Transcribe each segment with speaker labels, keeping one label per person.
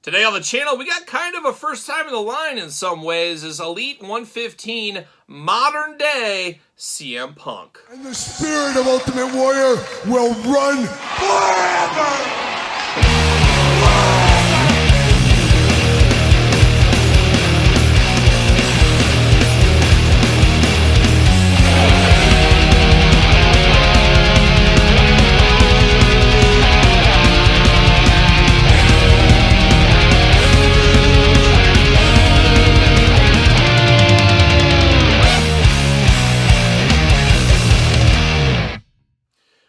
Speaker 1: Today on the channel, we got kind of a first time in the line in some ways as Elite 115 modern day CM Punk.
Speaker 2: And the spirit of Ultimate Warrior will run forever!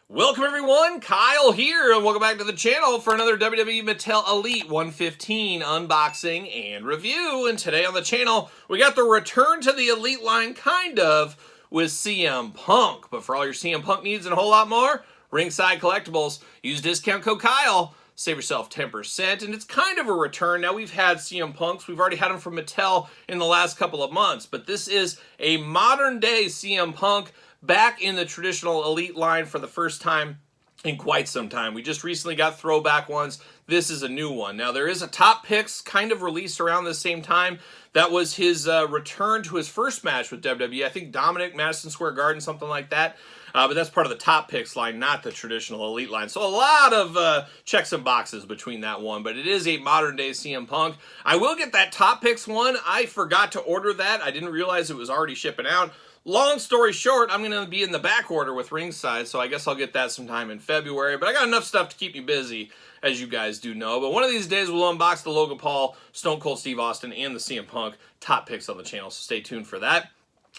Speaker 1: Welcome everyone, Kyle here, and welcome back to the channel for another WWE Mattel Elite 115 unboxing and review. And today on the channel, we got the return to the Elite line, kind of, with CM Punk. But for all your CM Punk needs and a whole lot more, Ringside Collectibles, use discount code Kyle, save yourself 10%, and it's kind of a return. Now, we've had CM Punks, we've already had them from Mattel in the last couple of months, but this is a modern-day CM Punk, back in the traditional Elite line for the first time in quite some time. We just recently got throwback ones. This is a new one. Now, there is a Top Picks kind of released around the same time. That was his return to his first match with WWE. I think Dominic, Madison Square Garden, something like that. But that's part of the Top Picks line, not the traditional Elite line. So a lot of checks and boxes between that one. But it is a modern-day CM Punk. I will get that Top Picks one. I forgot to order that. I didn't realize it was already shipping out. Long story short, I'm going to be in the back order with Ringside, so I guess I'll get that sometime in February. But I got enough stuff to keep me busy, as you guys do know. But one of these days, we'll unbox the Logan Paul, Stone Cold Steve Austin, and the CM Punk Top Picks on the channel, so stay tuned for that.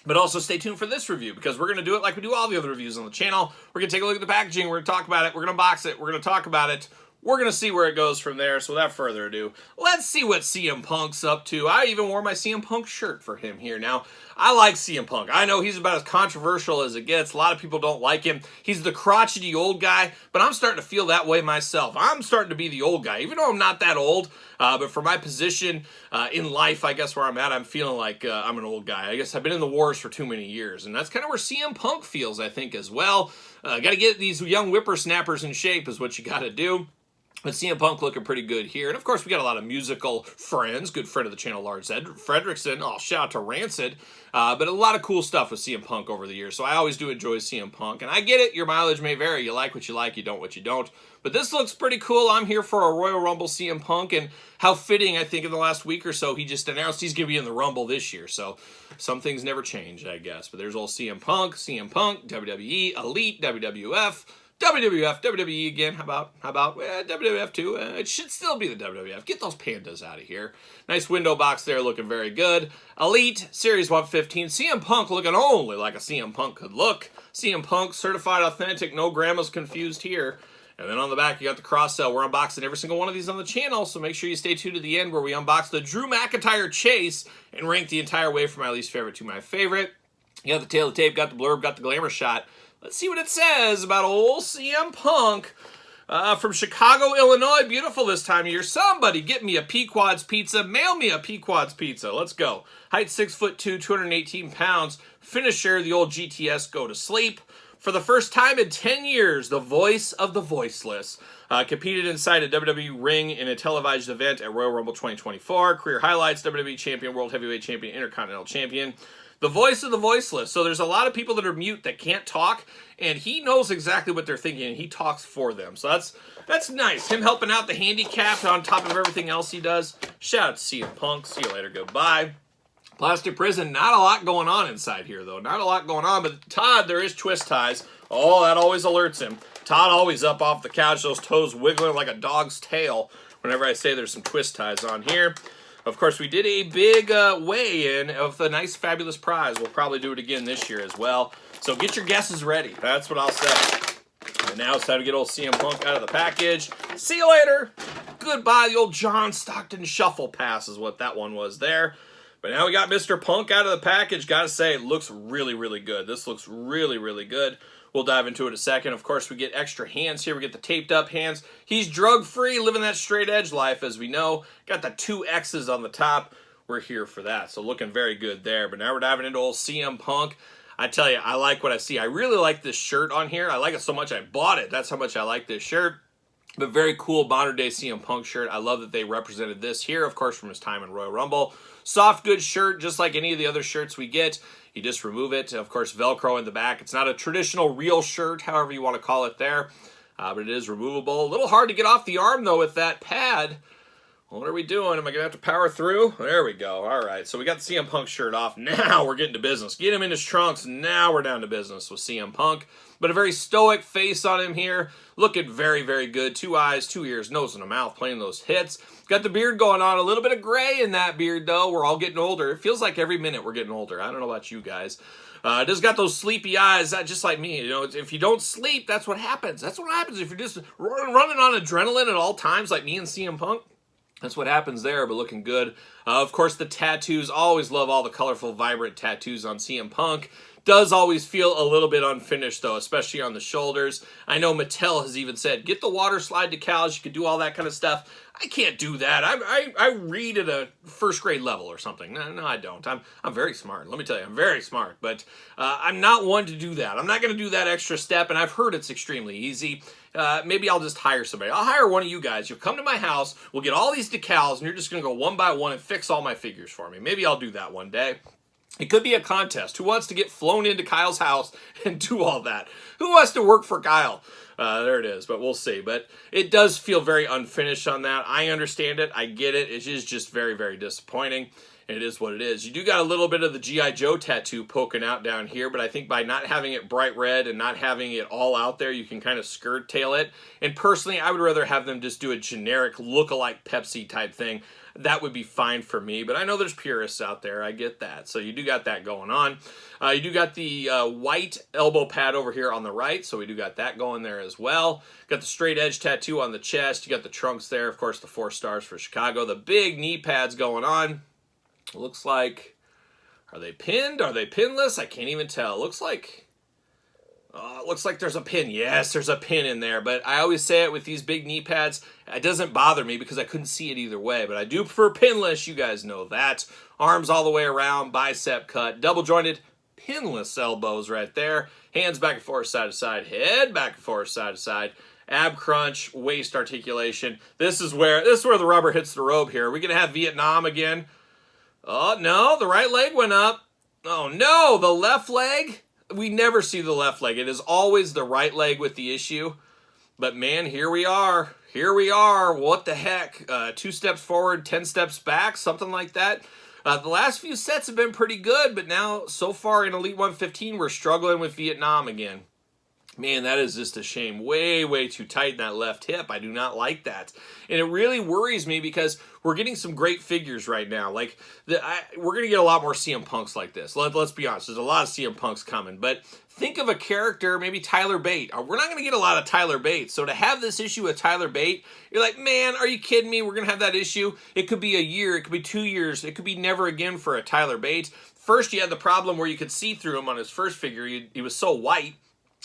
Speaker 1: But also stay tuned for this review, because we're going to do it like we do all the other reviews on the channel. We're going to take a look at the packaging, we're going to talk about it, we're going to unbox it, we're going to talk about it. We're going to see where it goes from there, so without further ado, let's see what CM Punk's up to. I even wore my CM Punk shirt for him here. Now, I like CM Punk. I know he's about as controversial as it gets. A lot of people don't like him. He's the crotchety old guy, but I'm starting to feel that way myself. I'm starting to be the old guy, even though I'm not that old. But for my position in life, I guess where I'm at, I'm feeling like I'm an old guy. I guess I've been in the wars for too many years, and that's kind of where CM Punk feels, I think, as well. Got to get these young whippersnappers in shape is what you got to do. But CM Punk looking pretty good here. And of course, we got a lot of musical friends. Good friend of the channel, Lars Ed Fredrickson. Oh, shout out to Rancid. But a lot of cool stuff with CM Punk over the years. So I always do enjoy CM Punk. And I get it. Your mileage may vary. You like what you like. You don't what you don't. But this looks pretty cool. I'm here for a Royal Rumble CM Punk. And how fitting, I think, in the last week or so, he just announced he's going to be in the Rumble this year. So some things never change, I guess. But there's old CM Punk, WWE, Elite, WWF. WWF, WWE again, how about WWF too? It should still be the WWF. Get those pandas out of here. Nice window box there, looking very good. Elite, Series 115, CM Punk looking only like a CM Punk could look. CM Punk, certified authentic, no grandma's confused here. And then on the back, you got the cross-sell. We're unboxing every single one of these on the channel, so make sure you stay tuned to the end where we unbox the Drew McIntyre Chase and rank the entire way from my least favorite to my favorite. You got the tail of the tape, got the blurb, got the glamour shot. Let's see what it says about old CM Punk from Chicago, Illinois. Beautiful this time of year. Somebody get me a Pequod's pizza. Mail me a Pequod's pizza. Let's go. Height 6'2", 218 pounds. Finisher, the old GTS go to sleep. For the first time in 10 years, the voice of the voiceless. Competed inside a WWE ring in a televised event at Royal Rumble 2024. Career highlights, WWE Champion, World Heavyweight Champion, Intercontinental Champion. The voice of the voiceless. So there's a lot of people that are mute that can't talk, and he knows exactly what they're thinking, and he talks for them. So that's nice. Him helping out the handicapped on top of everything else he does. Shout out to CM Punk. See you later. Goodbye. Plastic Prison. Not a lot going on inside here, though. Not a lot going on, but Todd, there is twist ties. Oh, that always alerts him. Todd always up off the couch, those toes wiggling like a dog's tail whenever I say there's some twist ties on here. Of course, we did a big weigh-in of the nice, fabulous prize. We'll probably do it again this year as well. So get your guesses ready. That's what I'll say. And now it's time to get old CM Punk out of the package. See you later. Goodbye. The old John Stockton Shuffle Pass is what that one was there. But now we got Mr. Punk out of the package. Gotta say, it looks really, really good. This looks really, really good. We'll dive into it in a second. Of course, we get extra hands here. We get the taped up hands. He's drug-free, living that straight edge life, as we know. Got the 2 X's on the top. We're here for that. So looking very good there. But now we're diving into old CM Punk. I tell you, I like what I see. I really like this shirt on here. I like it so much I bought it. That's how much I like this shirt. But very cool modern day CM Punk shirt. I love that they represented this here, of course, from his time in Royal Rumble. Soft, good shirt, just like any of the other shirts we get. You just remove it. Of course, Velcro in the back. It's not a traditional real shirt, however you want to call it there. But it is removable. A little hard to get off the arm, though, with that pad. What are we doing? Am I going to have to power through? There we go. All right, so we got the CM Punk shirt off. Now we're getting to business. Get him in his trunks. Now we're down to business with CM Punk. But a very stoic face on him here. Looking very, very good. 2 eyes, 2 ears, nose, and a mouth playing those hits. Got the beard going on. A little bit of gray in that beard, though. We're all getting older. It feels like every minute we're getting older. I don't know about you guys. Just got those sleepy eyes, just like me. You know, if you don't sleep, that's what happens. That's what happens if you're just running on adrenaline at all times, like me and CM Punk. That's what happens there, but looking good. Of course, the tattoos. Always love all the colorful, vibrant tattoos on CM Punk. Does always feel a little bit unfinished, though, especially on the shoulders. I know Mattel has even said, get the water slide decals. You can do all that kind of stuff. I can't do that. I read at a first grade level or something. No, I don't. I'm very smart. Let me tell you, I'm very smart. But I'm not one to do that. I'm not going to do that extra step, and I've heard it's extremely easy. Maybe I'll just hire somebody. I'll hire one of you guys. You'll come to my house. We'll get all these decals, and you're just going to go one by one and fix all my figures for me. Maybe I'll do that one day. It could be a contest. Who wants to get flown into Kyle's house and do all that? Who wants to work for Kyle? There it is, but we'll see. But it does feel very unfinished on that. I understand it. I get it. It is just very, very disappointing. And it is what it is. You do got a little bit of the G.I. Joe tattoo poking out down here, but I think by not having it bright red and not having it all out there, you can kind of skirt tail it. And personally, I would rather have them just do a generic look-alike Pepsi type thing. That would be fine for me, but I know there's purists out there. I get that. So you do got that going on. You do got the white elbow pad over here on the right, so we do got that going there as well. Got the straight edge tattoo on the chest. You got the trunks there. Of course, the 4 stars for Chicago. The big knee pads going on. Looks like, are they pinned? Are they pinless? I can't even tell. Looks like there's a pin. Yes, there's a pin in there. But I always say it with these big knee pads, it doesn't bother me because I couldn't see it either way. But I do prefer pinless. You guys know that. Arms all the way around, bicep cut, double jointed, pinless elbows right there. Hands back and forth, side to side. Head back and forth, side to side. Ab crunch, waist articulation. This is where the rubber hits the road here. Are we going to have Vietnam again? Oh, no, the right leg went up. Oh, no, the left leg. We never see the left leg. It is always the right leg with the issue. But, man, here we are. Here we are. What the heck? 2 steps forward, 10 steps back, something like that. The last few sets have been pretty good, but now, so far in Elite 115, we're struggling with Vietnam again. Man, that is just a shame. Way, way too tight in that left hip. I do not like that. And it really worries me because we're getting some great figures right now. Like, we're going to get a lot more CM Punks like this. Let's be honest. There's a lot of CM Punks coming. But think of a character, maybe Tyler Bate. We're not going to get a lot of Tyler Bate. So to have this issue with Tyler Bate, you're like, man, are you kidding me? We're going to have that issue. It could be a year. It could be 2 years. It could be never again for a Tyler Bate. First, you had the problem where you could see through him on his first figure. He was so white.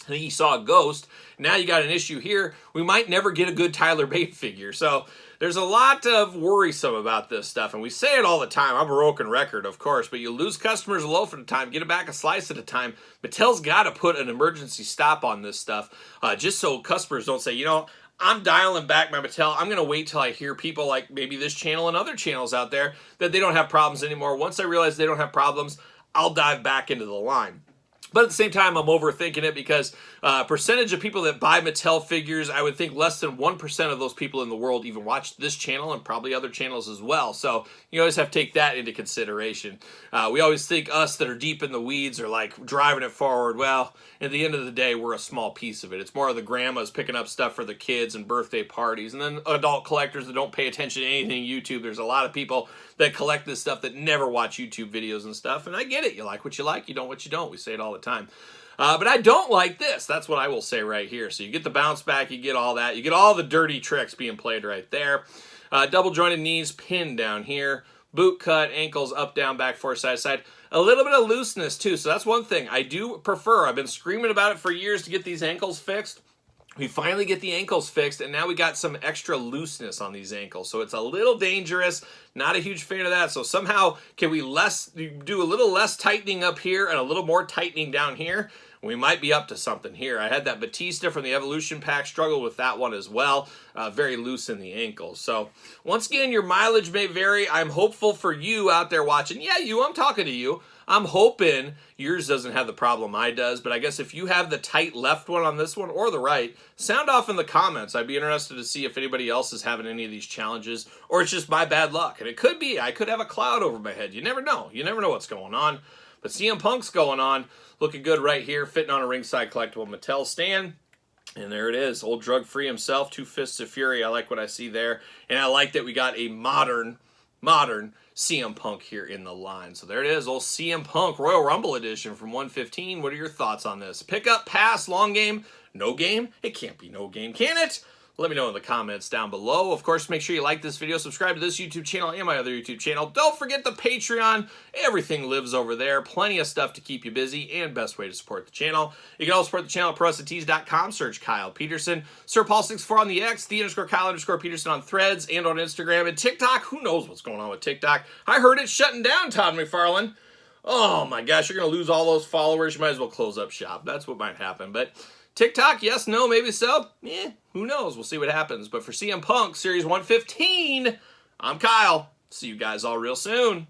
Speaker 1: I think he saw a ghost. Now you got an issue here. We might never get a good Tyler Bate figure. So there's a lot of worrisome about this stuff. And we say it all the time. I'm a broken record, of course. But you lose customers a loaf at a time. Get it back a slice at a time. Mattel's got to put an emergency stop on this stuff. Just so customers don't say, you know, I'm dialing back my Mattel. I'm going to wait till I hear people like maybe this channel and other channels out there that they don't have problems anymore. Once I realize they don't have problems, I'll dive back into the line. But at the same time, I'm overthinking it because percentage of people that buy Mattel figures, I would think less than 1% of those people in the world even watch this channel and probably other channels as well. So you always have to take that into consideration. We always think us that are deep in the weeds are like driving it forward. Well, at the end of the day, we're a small piece of it. It's more of the grandmas picking up stuff for the kids and birthday parties. And then adult collectors that don't pay attention to anything YouTube. There's a lot of people that collect this stuff that never watch YouTube videos and stuff. And I get it. You like what you like. You don't what you don't. We say it all the time. But I don't like this. That's what I will say right here. So you get the bounce back. You get all that. You get all the dirty tricks being played right there. Double jointed knees pinned down here. Boot cut, ankles up, down, back, forth, side to side. A little bit of looseness too. So that's one thing I do prefer. I've been screaming about it for years to get these ankles fixed. We finally get the ankles fixed, and now we got some extra looseness on these ankles. So it's a little dangerous. Not a huge fan of that. So somehow, can we do a little less tightening up here and a little more tightening down here? We might be up to something here. I had that Batista from the Evolution pack, struggled with that one as well. Very loose in the ankles. So once again, your mileage may vary. I'm hopeful for you out there watching. Yeah, I'm talking to you. I'm hoping yours doesn't have the problem mine does, but I guess if you have the tight left one on this one or the right, sound off in the comments. I'd be interested to see if anybody else is having any of these challenges, or it's just my bad luck. And it could be. I could have a cloud over my head. You never know. You never know what's going on. But CM Punk's going on. Looking good right here. Fitting on a ringside collectible Mattel stand. And there it is. Old drug-free himself. 2 Fists of Fury. I like what I see there. And I like that we got a modern CM Punk here in the line. So there it is, old CM Punk Royal Rumble edition from 115. What are your thoughts on this? Pick up, pass, long game, no game? It can't be no game, can it? Let me know in the comments down below. Of course, make sure you like this video, subscribe to this YouTube channel and my other YouTube channel. Don't forget the Patreon. Everything lives over there. Plenty of stuff to keep you busy and best way to support the channel. You can also support the channel at ProStees.com. Search Kyle Peterson. Sir Paul64 on the X, _Kyle_Peterson on Threads and on Instagram. And TikTok, who knows what's going on with TikTok. I heard it's shutting down, Todd McFarlane. Oh my gosh, you're going to lose all those followers. You might as well close up shop. That's what might happen. But TikTok, yes, no, maybe so. Who knows? We'll see what happens. But for CM Punk, Series 115, I'm Kyle. See you guys all real soon.